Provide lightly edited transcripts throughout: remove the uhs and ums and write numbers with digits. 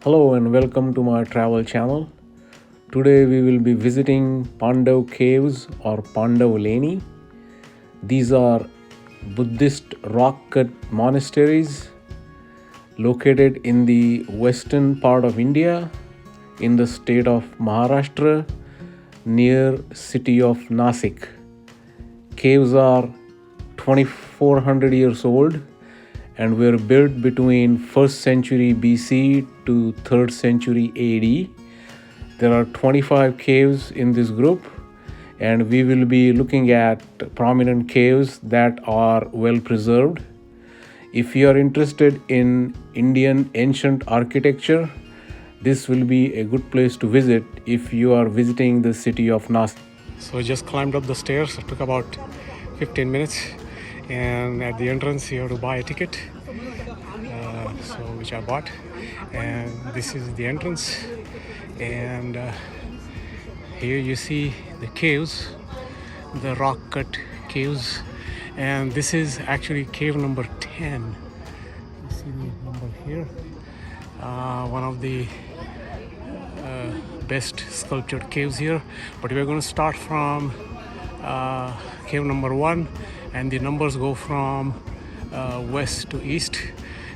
Hello and welcome to my travel channel. Today we will be visiting Pandav caves or Pandav Leni. These are Buddhist rock-cut monasteries located in the western part of India in the state of Maharashtra near city of Nashik. Caves are 2400 years old and were built between 1st century BC to 3rd century AD. There are 25 caves in this group, and we will be looking at prominent caves that are well preserved. If you are interested in Indian ancient architecture, this will be a good place to visit if you are visiting the city of Nashik. So I just climbed up the stairs. It took about 15 minutes, and at the entrance you have to buy a ticket, which I bought, and this is the entrance. And here you see the caves, the rock cut caves, and this is actually cave number 10. You see the number here. One of the best sculptured caves here, but we're going to start from cave number 1, and the numbers go from west to east.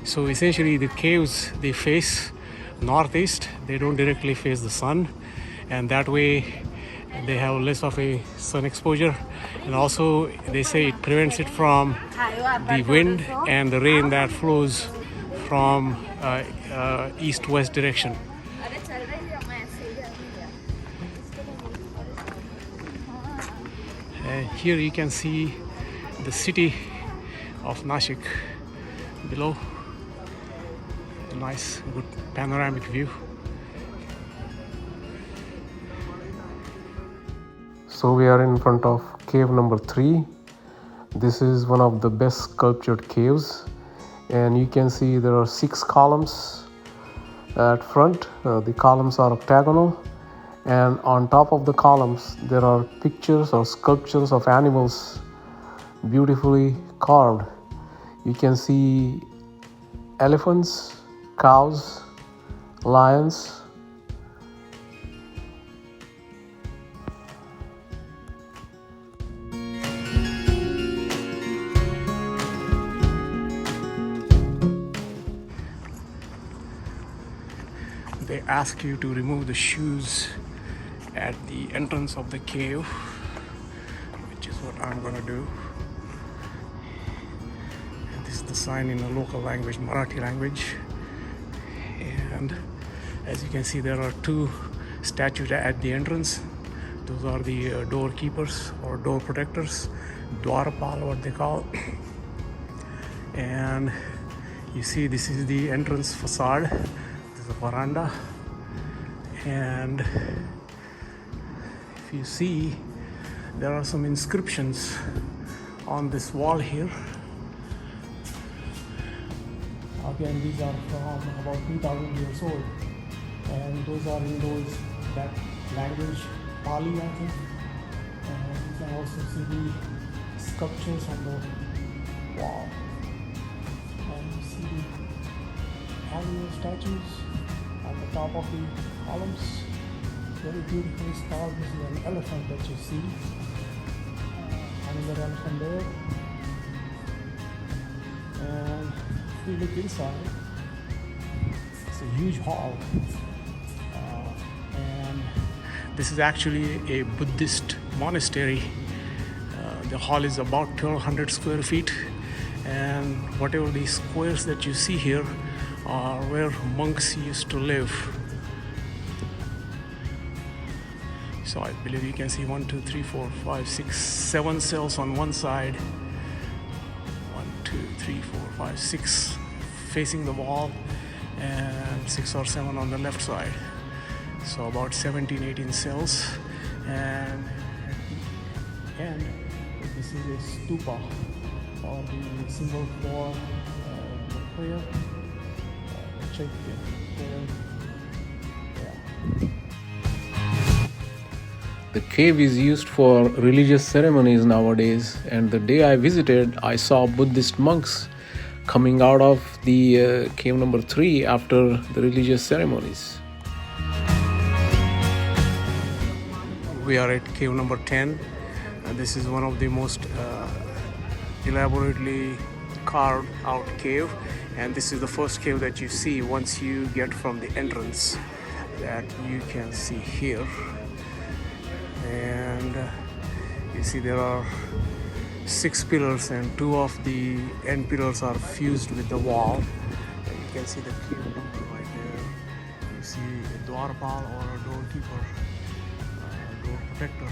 So essentially the caves, they face northeast, they don't directly face the sun, and that way they have less of a sun exposure, and also they say it prevents it from the wind and the rain that flows from east-west direction. Here you can see the city of Nashik below. A nice, good panoramic view. So we are in front of cave number 3. This is one of the best sculptured caves, and you can see there are 6 columns at front. The columns are octagonal, and on top of the columns there are pictures or sculptures of animals beautifully carved. You can see elephants, cows, lions. They ask you to remove the shoes at the entrance of the cave, which is what I'm gonna do. And this is the sign in the local language, Marathi language. And as you can see, there are 2 statues at the entrance. Those are the doorkeepers or door protectors, Dwarpal, what they call. And you see, this is the entrance facade. This is a veranda, and if you see, there are some inscriptions on this wall here. Again, these are from about 2000 years old, and those are in that language, Pali, I think. And you can also see the sculptures on the wall, and you see the animal statues on the top of the columns. Very beautifully carved. This is an elephant that you see. Another elephant there. And if we look inside, it's a huge hall. And this is actually a Buddhist monastery. The hall is about 1200 square feet, and whatever these squares that you see here are where monks used to live. So I believe you can see 1, 2, 3, 4, 5, 6, 7 cells on one side. 1, 2, 3, 4, 5, 6 facing the wall, and 6 or 7 on the left side. So about 17, 18 cells. And at the end, this is a stupa, or the symbol for the prayer, Chaitya prayer. Yeah. The cave is used for religious ceremonies nowadays, and the day I visited, I saw Buddhist monks coming out of the cave number 3 after the religious ceremonies. We are at cave number 10, and this is one of the most elaborately carved out cave, and this is the first cave that you see once you get from the entrance that you can see here. And you see there are 6 pillars, and 2 of the end pillars are fused with the wall. And you can see the cave number right there. You see a dwarpal or a doorkeeper, door protector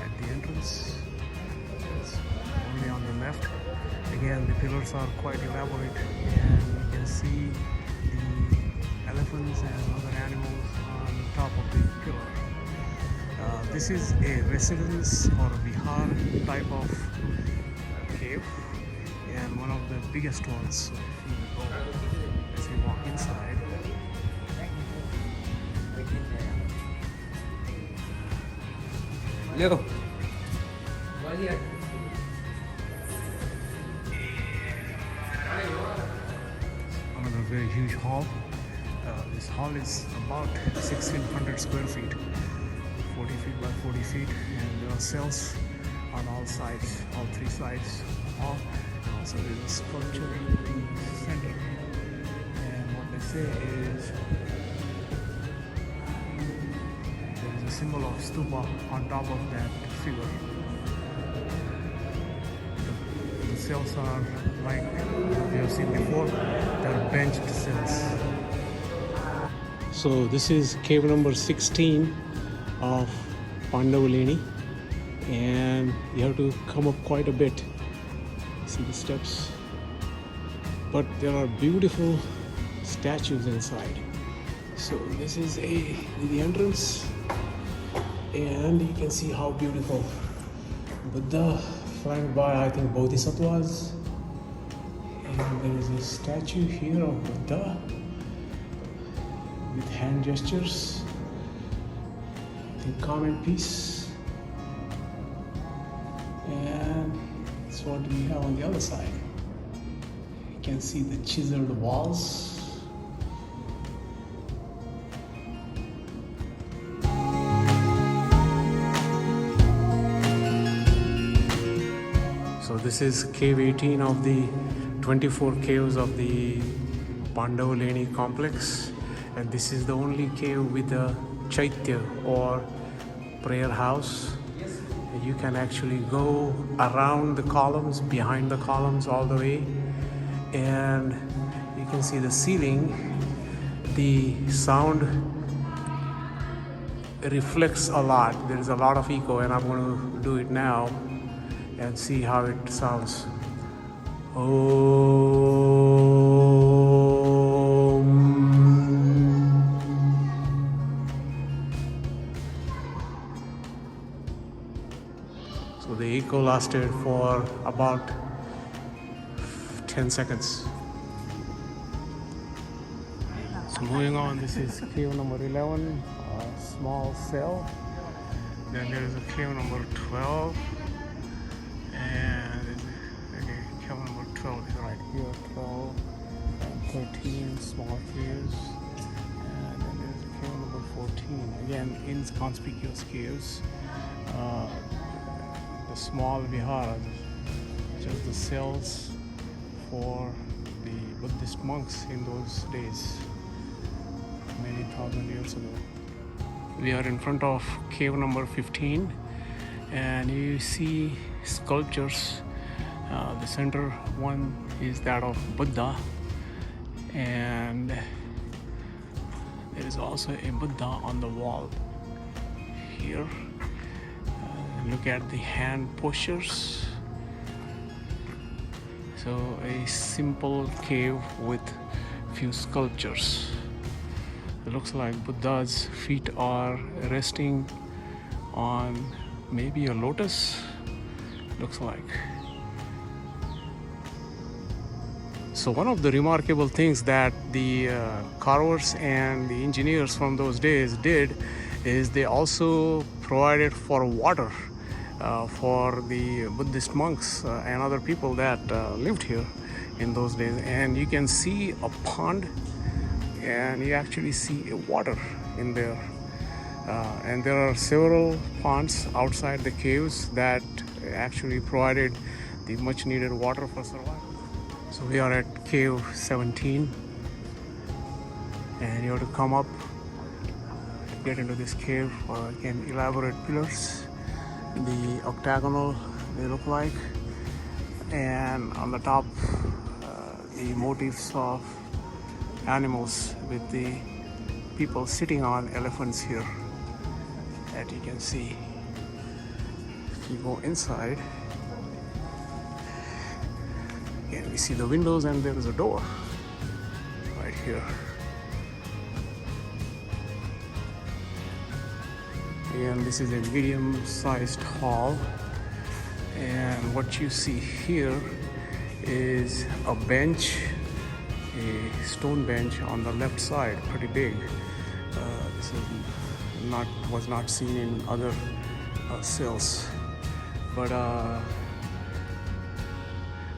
at the entrance. It's only on the left. Again, the pillars are quite elaborate, and you can see the elephants and other animals on top of the pillar. This is a residence or a vihar type of cave, and one of the biggest ones. So if you go, as you walk inside, another very huge hall. This hall is about 1600 square feet, 40 feet by 40 feet, and there are cells on all sides, all 3 sides of the hall. Also there's a sculpture in the center, and what they say is there is a symbol of stupa on top of that figure. The cells are like we have seen before, they're benched cells. So this is cave number 16 of Pandav Leni, and you have to come up quite a bit. See the steps, but there are beautiful statues inside. So this is the entrance, and you can see how beautiful. Buddha flanked by, I think, Bodhisattvas, and there is a statue here of Buddha with hand gestures. Calm and peace. And that's what we have on the other side. You can see the chiseled walls. So this is cave 18 of the 24 caves of the Pandav Leni complex, and this is the only cave with a Chaitya or prayer house. You can actually go around the columns, behind the columns all the way, and you can see the ceiling. The sound reflects a lot. There is a lot of echo, and I'm going to do it now and see how it sounds. So the echo lasted for about 10 seconds. So moving on, this is cave number 11, a small cell. Then there is a cave number 12, and okay, cave number 12 is right here, 12 and 13, small caves. And then there's a cave number 14, again inconspicuous caves. The small Viharas, just the cells for the Buddhist monks in those days, many thousand years ago. We are in front of cave number 15, and you see sculptures. The center one is that of Buddha, and there is also a Buddha on the wall here. Look at the hand postures. So a simple cave with few sculptures. It looks like Buddha's feet are resting on maybe a lotus, looks like. So one of the remarkable things that the carvers and the engineers from those days did is they also provided for water for the Buddhist monks and other people that lived here. in those days. And you can see a pond, and you actually see water in there. And there are several ponds outside the caves that actually provided the much needed water for survival. So we are at cave 17, and you have to come up to get into this cave. Again, elaborate pillars, the octagonal they look like, and on the top the motifs of animals with the people sitting on elephants here that you can see. If you go inside, again we see the windows, and there is a door right here. And this is a medium-sized hall, and what you see here is a bench, a stone bench on the left side, pretty big. This was not seen in other cells, but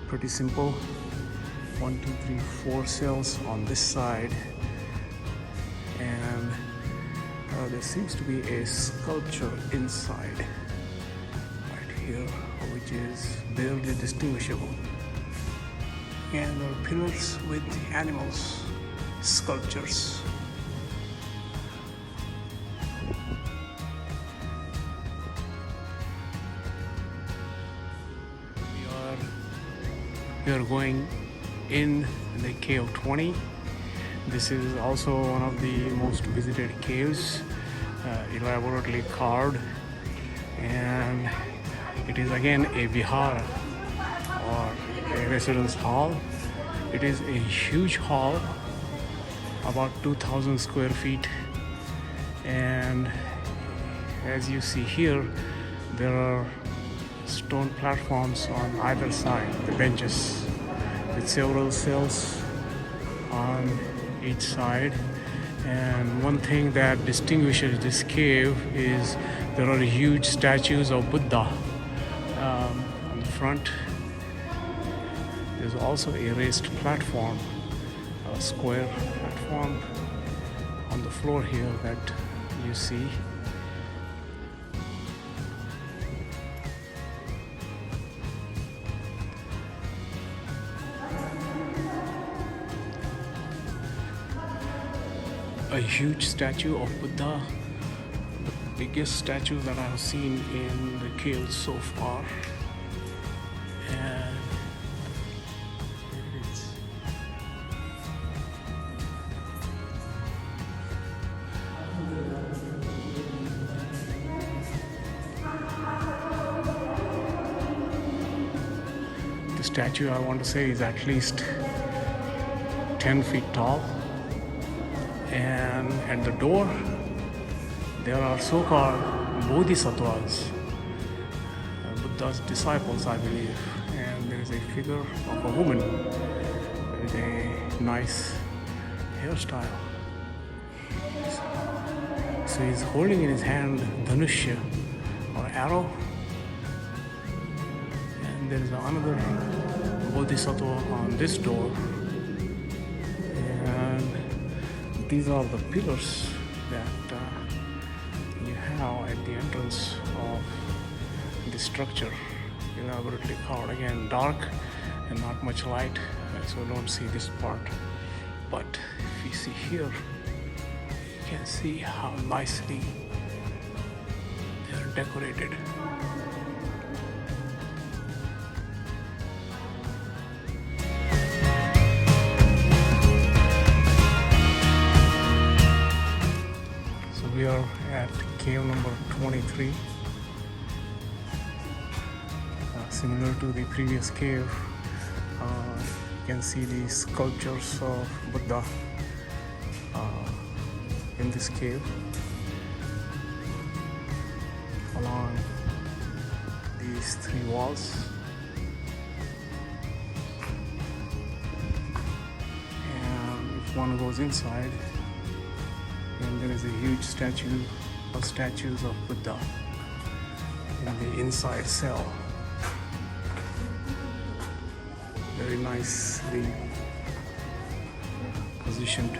pretty simple. 1, 2, 3, 4 cells on this side, and there seems to be a sculpture inside right here, which is barely distinguishable. And there are pillars with animals, sculptures. We are going in the cave 20. This is also one of the most visited caves, elaborately carved, and it is again a vihara, or a residence hall. It is a huge hall, about 2,000 square feet, and as you see here, there are stone platforms on either side, the benches, with several cells on each side. And one thing that distinguishes this cave is there are huge statues of Buddha on the front. There's also a raised platform, a square platform on the floor here that you see. A huge statue of Buddha, the biggest statue that I've seen in the cave so far. And it is. The statue, I want to say, is at least 10 feet tall. And at the door, there are so-called Bodhisattvas, Buddha's disciples, I believe. And there is a figure of a woman with a nice hairstyle. So he's holding in his hand Dhanusha, or arrow. And there is another Bodhisattva on this door. These are the pillars that you have at the entrance of the structure, elaborately carved. Again, dark and not much light, so don't see this part. But if you see here, you can see how nicely they are decorated. We are at cave number 23. Similar to the previous cave, you can see the sculptures of Buddha in this cave along these 3 walls. And if one goes inside, and there is a huge statue or statues of Buddha in the inside cell. Very nicely positioned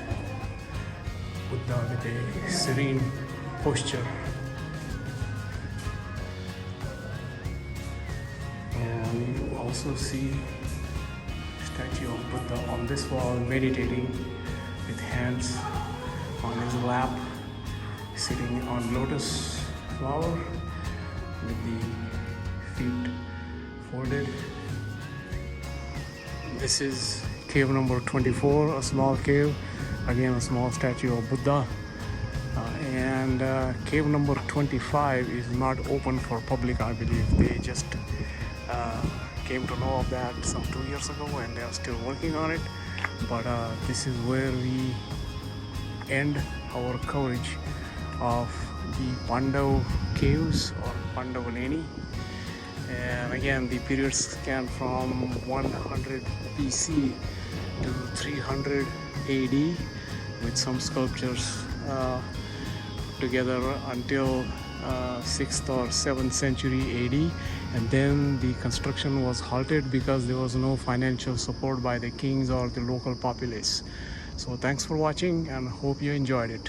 Buddha with a serene posture. And you also see statue of Buddha on this wall meditating with hands on his lap, sitting on lotus flower with the feet folded. This is cave number 24, a small cave, again a small statue of Buddha. And cave number 25 is not open for public, I believe. They just came to know of that some 2 years ago and they are still working on it. But this is where we end our coverage of the Pandav caves or Pandav Leni. And again, the periods span from 100 BC to 300 AD with some sculptures together until 6th or 7th century AD. And then the construction was halted because there was no financial support by the kings or the local populace. So thanks for watching and hope you enjoyed it.